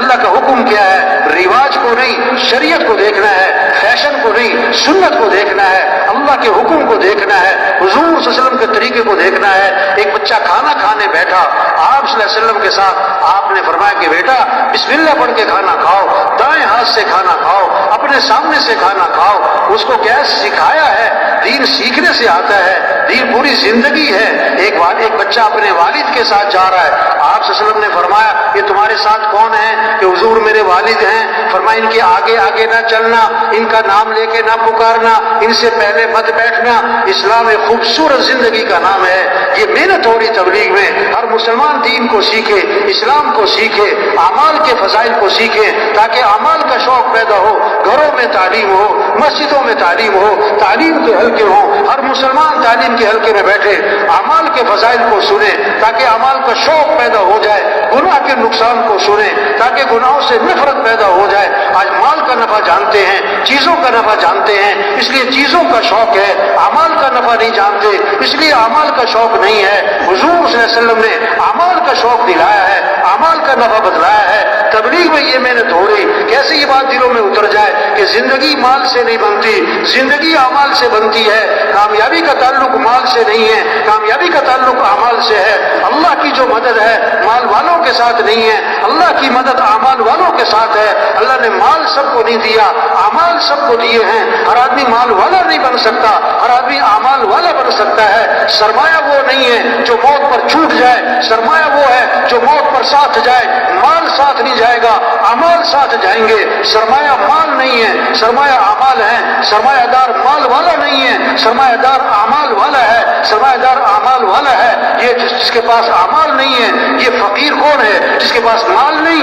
اللہ کا حکم کیا ہے؟ رواج کو نہیں، شریعت کو دیکھنا ہے، فیشن کو نہیں، سنت کو دیکھنا ہے، اللہ کے حکم کو دیکھنا ہے، حضور صلی اللہ علیہ وسلم کے طریقے کو دیکھنا ہے۔ ایک بچہ کھانا کھانے بیٹھا، آپ صلی اللہ علیہ وسلم کے ساتھ، آپ نے فرمایا کہ بیٹا بسم اللہ پڑھ کے کھانا کھاؤ، دائیں ہاتھ سے کھانا کھاؤ، اپنے سامنے سے کھانا کھاؤ۔ اس کو کیا سکھایا ہے؟ دین سیکھنے سے آتا ہے، دین پوری زندگی ہے۔ ایک بچہ اپنے والد کے ساتھ جا رہا ہے، آپ صلی اللہ علیہ وسلم نے فرمایا یہ تمہارے ساتھ کون ہے؟ کہ حضور میرے والد ہیں۔ فرمایا ان کے آگے آگے نہ چلنا، ان کا نام لے کے نہ پکارنا، ان سے پہلے مت بیٹھنا۔ اسلام ایک خوبصورت زندگی کا نام ہے۔ یہ محنت ہو رہی تبلیغ میں، ہر مسلمان دین کو سیکھے، اسلام کو سیکھے، اعمال کے فضائل کو سیکھے، تاکہ اعمال کا شوق پیدا ہو، گھروں میں تعلیم ہو، مسجدوں میں تعلیم ہو، تعلیم کے حلقے ہوں، ہر مسلمان تعلیم کے حلقے میں بیٹھے، اعمال کے فضائل کو سنے تاکہ اعمال کا شوق پیدا ہو جائے، گناہ کے نقصان کو سنے تاکہ گناہوں سے نفرت پیدا ہو جائے۔ آج مال کا نفع جانتے ہیں، چیزوں کا نفع جانتے ہیں، اس لیے چیزوں کا شوق ہے، اعمال کا نفع نہیں جانتے، اس لیے اعمال کا شوق نہیں ہے۔ حضور صلی اللہ علیہ وسلم نے اعمال کا شوق دلایا ہے، اعمال کا نفع بتلایا ہے۔ تبلیغ میں یہ محنت ہو رہی، کیسے یہ بات دلوں میں اتر جائے کہ زندگی مال سے نہیں بنتی، زندگی اعمال سے بنتی ہے۔ کامیابی کا تعلق مال سے نہیں ہے، کامیابی کا تعلق اعمال سے ہے۔ اللہ کی جو مدد ہے مال والوں کے ساتھ نہیں ہے، اللہ کی مدد اعمال والوں کے ساتھ ہے۔ اللہ نے مال سب کو نہیں دیا، اعمال سب کو دیے ہیں۔ ہر آدمی مال والا نہیں بن سکتا، ہر آدمی اعمال والا بن سکتا ہے۔ سرمایہ وہ نہیں ہے جو موت پر چھوٹ جائے، سرمایہ وہ ہے جو موت پر ساتھ جائے۔ مال ساتھ نہیں جائے گا، اعمال ساتھ جائیں گے۔ سرمایہ مال نہیں ہے، سرمایہ اعمال ہے۔ سرمایہ دار مال والا نہیں ہے، سرمایہ دار اعمال والا ہے۔ سرمایہ دار اعمال والا ہے، یہ جس کے پاس اعمال نہیں ہے۔ یہ فقیر کون ہے؟ جس کے پاس مال نہیں؟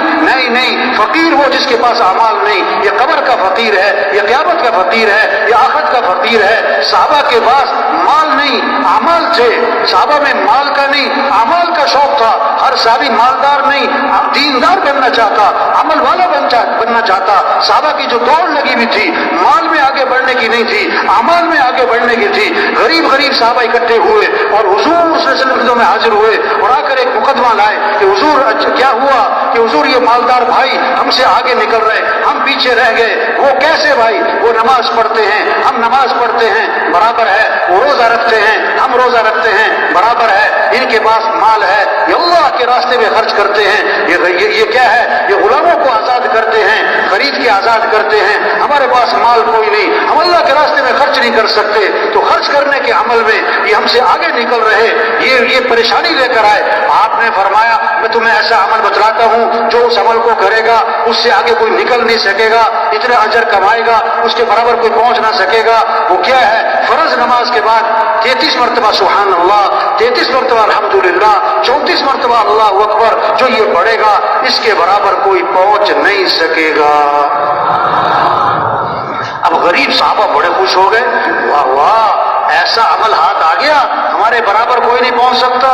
نہیں، فقیر وہ جس کے پاس اعمال نہیں۔ یہ قبر کا فقیر ہے، یہ قیامت کا فقیر ہے، یہ آخرت کا فقیر ہے۔ صحابہ کے پاس مال نہیں، اعمال تھے۔ صحابہ میں مال کا نہیں، اعمال کا شوق تھا۔ ہر صحابی مالدار نہیں، دیندار بننا چاہتا، عمل والا بننا چاہتا۔ صحابہ کی جو دوڑ لگی ہوئی تھی مال میں آگے بڑھنے کی نہیں تھی، اعمال میں آگے بڑھنے کی تھی۔ غریب صحابہ اکٹھے ہوئے اور حضور صلی اللہ علیہ وسلم میں حاضر ہوئے اور آ کر ایک مقدمہ لائے کہ حضور کیا ہوا؟ کہ حضور یہ مالدار بھائی ہم سے آگے نکل رہے، ہم پیچھے رہ گئے۔ وہ کیسے بھائی؟ وہ نماز پڑھتے ہیں، ہم نماز پڑھتے ہیں، برابر ہے۔ وہ روزہ رکھتے ہیں، ہم روزہ رکھتے ہیں، برابر ہے۔ ان کے پاس مال ہے، یہ اللہ کے راستے میں خرچ کرتے ہیں۔ یہ کیا ہے؟ یہ غلاموں کو آزاد کرتے ہیں، خرید کے آزاد کرتے ہیں۔ ہمارے پاس مال کوئی نہیں، ہم اللہ کے راستے میں خرچ نہیں کر سکتے۔ تو خرچ کرنے کے عمل میں یہ ہم سے آگے نکل رہے، یہ پریشانی لے کر آئے۔ آپ نے فرمایا میں تمہیں ایسا عمل بتلاتا ہوں جو اس عمل کو کرے گا اس سے آگے کوئی نکل نہیں سکے گا، اتنا اجر کمائے گا اس کے برابر کوئی پہنچ نہ سکے گا۔ وہ کیا ہے؟ فرض نماز کے بعد 33 مرتبہ سبحان اللہ، 33 مرتبہ الحمدللہ، 34 مرتبہ اللہ اکبر، جو یہ پڑھے گا اس کے برابر کوئی پہنچ نہیں سکے گا۔ اب غریب صحابہ بڑے خوش ہو گئے، واہ واہ ایسا عمل ہاتھ آ گیا، ہمارے برابر کوئی نہیں پہنچ سکتا۔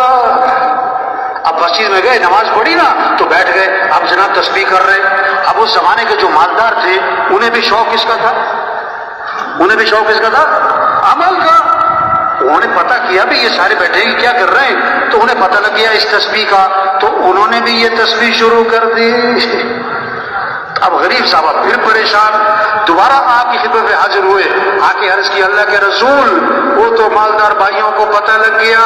اب مسجد میں گئے، نماز پڑھی نا تو بیٹھ گئے، اب جناب تسبیح کر رہے۔ اب اس زمانے کے جو مالدار تھے انہیں بھی شوق کس کا تھا؟ انہیں بھی شوق کس کا تھا؟ عمل کا۔ انہوں نے پتہ کیا بھی یہ سارے بیٹھے ہی کیا کر رہے ہیں، تو انہیں پتہ لگ گیا اس تسبیح کا، تو انہوں نے بھی یہ تسبیح شروع کر دی۔ اب غریب صاحب پھر پریشان، دوبارہ آپ کی خدمت میں حاضر ہوئے، آ کے عرض کی اللہ کے رسول وہ تو مالدار بھائیوں کو پتہ لگ گیا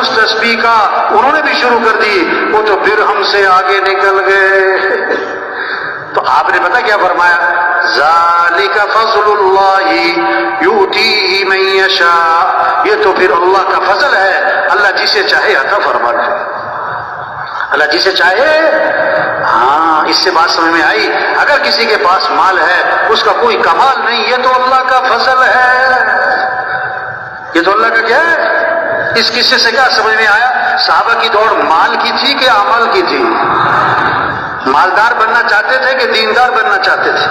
اس تسبیح کا، انہوں نے بھی شروع کر دی، وہ تو پھر ہم سے آگے نکل گئے۔ تو آپ نے پتہ کیا فرمایا؟ ذالک فضل اللہ یؤتیہ من یشاء، یہ تو پھر اللہ کا فضل ہے، اللہ جسے چاہے عطا فرماتا ہے، اللہ جسے چاہے۔ ہاں اس سے بات سمجھ میں آئی؟ اگر کسی کے پاس مال ہے اس کا کوئی کمال نہیں، یہ تو اللہ کا فضل ہے، یہ تو اللہ کا کیا ہے؟ اس قصے سے کیا سمجھ میں آیا؟ صحابہ کی دوڑ مال کی تھی کہ عمل کی تھی؟ مالدار بننا چاہتے تھے کہ دیندار بننا چاہتے تھے؟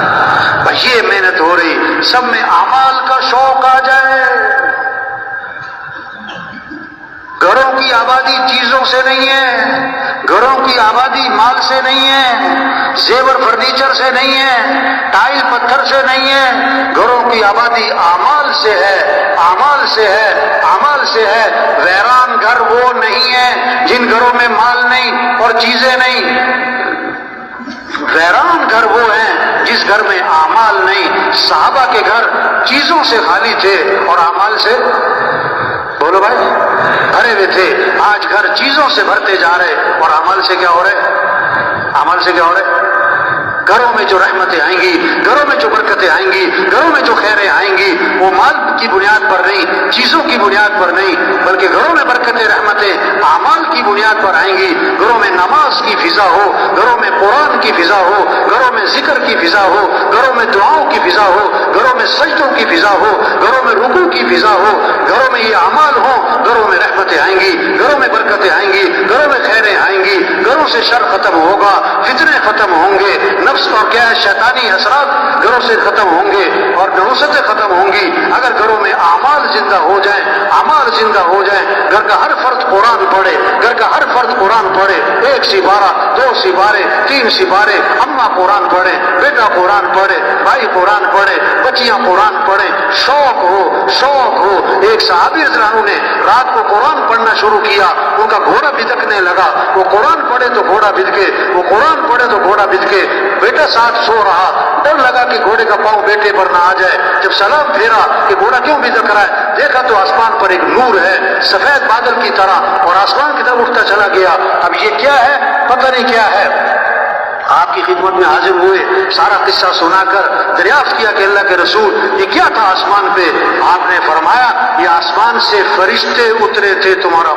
بس یہ محنت ہو رہی، سب میں اعمال کا شوق آ جائے۔ گھروں کی آبادی چیزوں سے نہیں ہے، گھروں کی آبادی مال سے نہیں ہے، زیور فرنیچر سے نہیں ہے، ٹائل پتھر سے نہیں ہے، گھروں کی آبادی اعمال سے ہے، اعمال سے ہے، اعمال سے ہے۔ ویران گھر وہ نہیں ہے جن گھروں میں مال نہیں اور چیزیں نہیں، ویران گھر وہ ہیں جس گھر میں اعمال نہیں. صحابہ کے گھر چیزوں سے خالی تھے اور اعمال سے، بولو بھائی، بھرے ہوئے تھے. آج گھر چیزوں سے بھرتے جا رہے اور اعمال سے کیا ہو رہے؟ اعمال سے کیا ہو رہے؟ گھروں میں جو رحمتیں آئیں گی، گھروں میں جو برکتیں آئیں گی، گھروں میں جو خیریں آئیں گی، وہ مال کی بنیاد پر نہیں، چیزوں کی بنیاد پر نہیں، بلکہ گھروں میں برکتیں، رحمتیں اعمال کی بنیاد پر آئیں گی. گھروں میں نماز کی فضا ہو، گھروں میں قرآن کی فضا ہو، گھروں میں ذکر کی فضا ہو، گھروں میں دعاؤں کی فضا ہو، گھروں میں سجدوں کی فضا ہو، گھروں میں رکوع کی فضا ہو، گھروں میں یہ اعمال ہو. گھروں میں رحمتیں آئیں گی، گھروں میں برکتیں آئیں گی، گھروں میں خیریں آئیں گی، گھروں سے شر ختم ہوگا، فتنے ختم ہوں گے، نفس اور کیا ہے شیطانی اثرات گھروں سے ختم ہوں گے اور نحوستیں ختم ہوں گی. اگر گھروں میں اعمال زندہ ہو جائیں، اعمال زندہ ہو جائیں، گھر کا ہر فرد قرآن پڑھے، گھر کا ہر فرد قرآن پڑھے، 1 سپارہ 2 سپارے 3 سپارے، اماں قرآن پڑھے، بیٹا قرآن پڑھے، بھائی قرآن پڑھے، بچیاں قرآن پڑھیں، شوق ہو. ایک صحابی رضی اللہ عنہ نے رات کو قرآن پڑھنا شروع کیا، ان کا گھوڑا بھدکنے لگا. وہ قرآن پڑھے تو گھوڑا بھدکے، وہ قرآن پڑھے تو گھوڑا بھدکے. بیٹا ساتھ سو رہا، ڈر لگا کہ گھوڑے کا پاؤں بیٹے پر نہ آ جائے. جب سلام پھیرا کہ گھوڑا کیوں بھدک رہا ہے، دیکھا تو آسمان پر ایک نور ہے سفید بادل کی طرح اور آسمان کی طرف اٹھتا چلا گیا. اب یہ کیا ہے؟ پتہ نہیں کیا ہے. آپ کی خدمت میں حاضر ہوئے، سارا قصہ سنا کر دریافت کیا کہ اللہ کے رسول یہ کیا تھا آسمان پہ؟ آپ نے فرمایا یہ آسمان سے فرشتے اترے تھے تمہارا